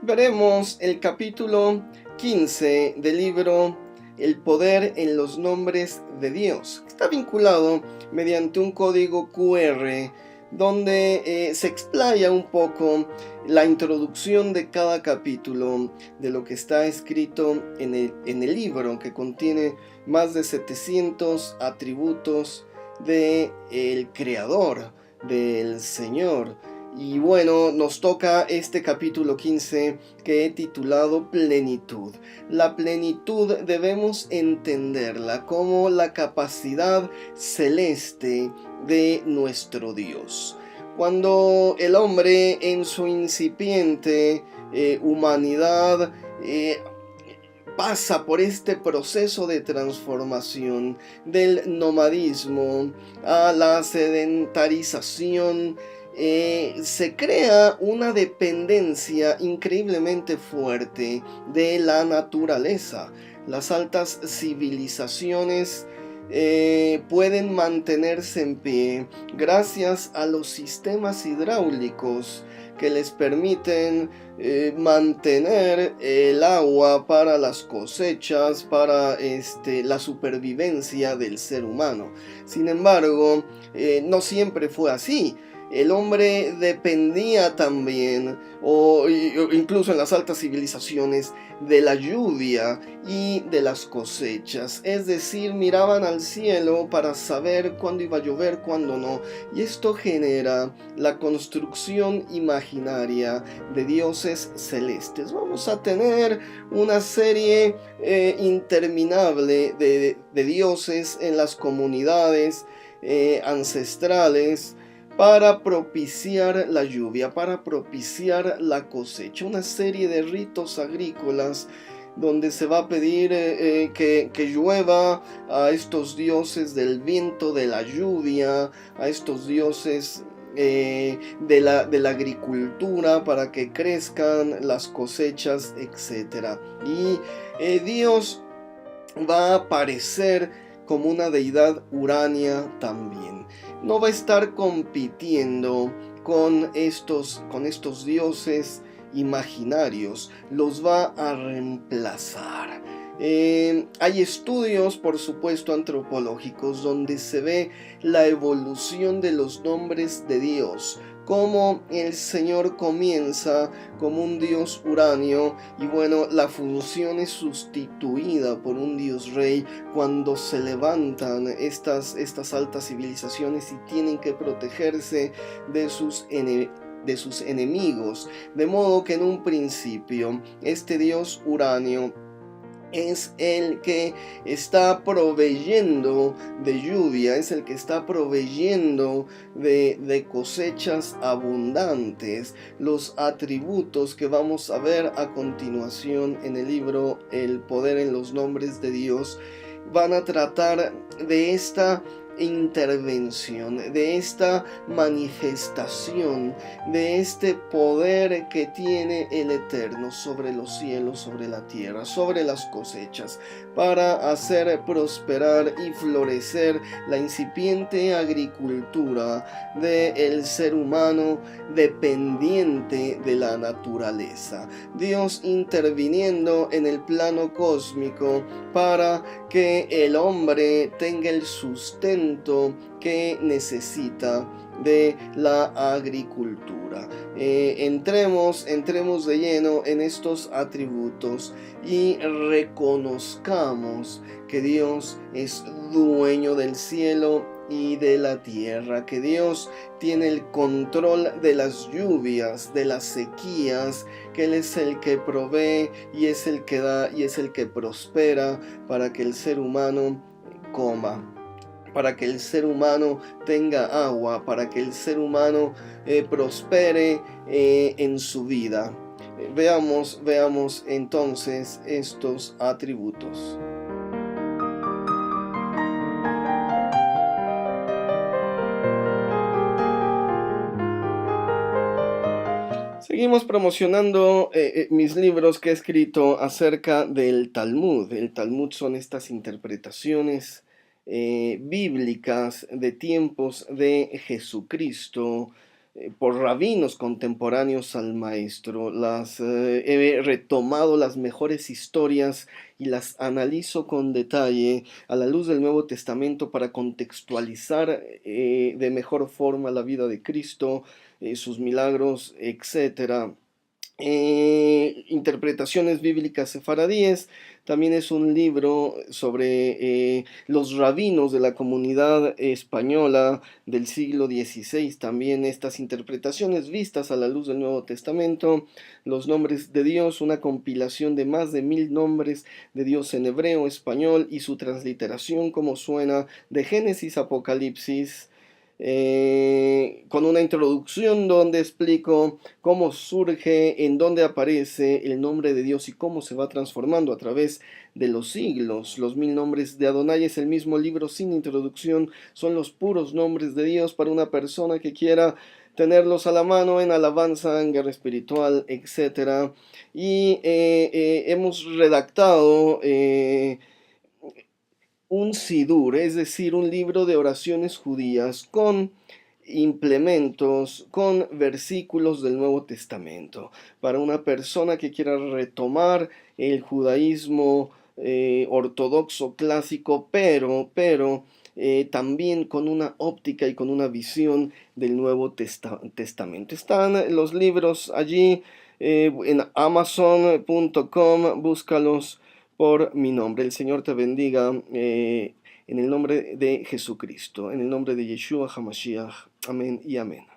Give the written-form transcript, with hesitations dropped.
Veremos el capítulo 15 del libro El poder en los nombres de Dios. Está vinculado mediante un código QR donde se explaya un poco la introducción de cada capítulo de lo que está escrito en el libro, que contiene más de 700 atributos del Creador, del Señor. Y bueno, nos toca este capítulo 15 que he titulado Plenitud. La plenitud debemos entenderla como la capacidad celeste de nuestro Dios. Cuando el hombre en su incipiente humanidad pasa por este proceso de transformación del nomadismo a la sedentarización, se crea una dependencia increíblemente fuerte de la naturaleza. Las altas civilizaciones pueden mantenerse en pie gracias a los sistemas hidráulicos que les permiten mantener el agua para las cosechas, para la supervivencia del ser humano. Sin embargo, no siempre fue así. El hombre dependía también, o incluso en las altas civilizaciones, de la lluvia y de las cosechas. Es decir, miraban al cielo para saber cuándo iba a llover, cuándo no. Y esto genera la construcción imaginaria de dioses celestes. Vamos a tener una serie interminable de dioses en las comunidades ancestrales, para propiciar la lluvia, para propiciar la cosecha. Una serie de ritos agrícolas donde se va a pedir que llueva a estos dioses del viento, de la lluvia, a estos dioses de la agricultura, para que crezcan las cosechas, etc. Y Dios va a aparecer como una deidad urania también. No va a estar compitiendo con estos dioses imaginarios, los va a reemplazar. Hay estudios, por supuesto, antropológicos donde se ve la evolución de los nombres de Dios, cómo el Señor comienza como un dios uranio y bueno, la función es sustituida por un dios rey cuando se levantan estas altas civilizaciones y tienen que protegerse de sus enemigos. De modo que en un principio este dios uranio es el que está proveyendo de lluvia, es el que está proveyendo de cosechas abundantes. Los atributos que vamos a ver a continuación en el libro El poder en los nombres de Dios van a tratar de esta intervención, de esta manifestación, de este poder que tiene el Eterno sobre los cielos, sobre la tierra, sobre las cosechas, para hacer prosperar y florecer la incipiente agricultura del ser humano dependiente de la naturaleza. Dios interviniendo en el plano cósmico para que el hombre tenga el sustento que necesita de la agricultura. Entremos de lleno en estos atributos y reconozcamos que Dios es dueño del cielo y de la tierra, que Dios tiene el control de las lluvias, de las sequías, que Él es el que provee y es el que da y es el que prospera para que el ser humano coma, para que el ser humano tenga agua, para que el ser humano prospere en su vida. Veamos entonces estos atributos. Seguimos promocionando mis libros que he escrito acerca del Talmud. El Talmud son estas interpretaciones bíblicas de tiempos de Jesucristo, por rabinos contemporáneos al maestro. He retomado las mejores historias y las analizo con detalle a la luz del Nuevo Testamento para contextualizar de mejor forma la vida de Cristo, sus milagros, etcétera. Interpretaciones bíblicas sefaradíes. También es un libro sobre los rabinos de la comunidad española del siglo XVI. También estas interpretaciones vistas a la luz del Nuevo Testamento. Los nombres de Dios, una compilación de más de 1000 nombres de Dios en hebreo, español y su transliteración como suena de Génesis, Apocalipsis. Con una introducción donde explico cómo surge, en dónde aparece el nombre de Dios y cómo se va transformando a través de los siglos. Los 1000 nombres de Adonai es el mismo libro sin introducción, son los puros nombres de Dios para una persona que quiera tenerlos a la mano en alabanza, en guerra espiritual, etc. Y hemos redactado un sidur, es decir, un libro de oraciones judías con implementos, con versículos del Nuevo Testamento, para una persona que quiera retomar el judaísmo ortodoxo clásico, pero también con una óptica y con una visión del Nuevo Testamento. Están los libros allí en amazon.com, búscalos por mi nombre. El Señor te bendiga en el nombre de Jesucristo, en el nombre de Yeshua HaMashiach. Amén y amén.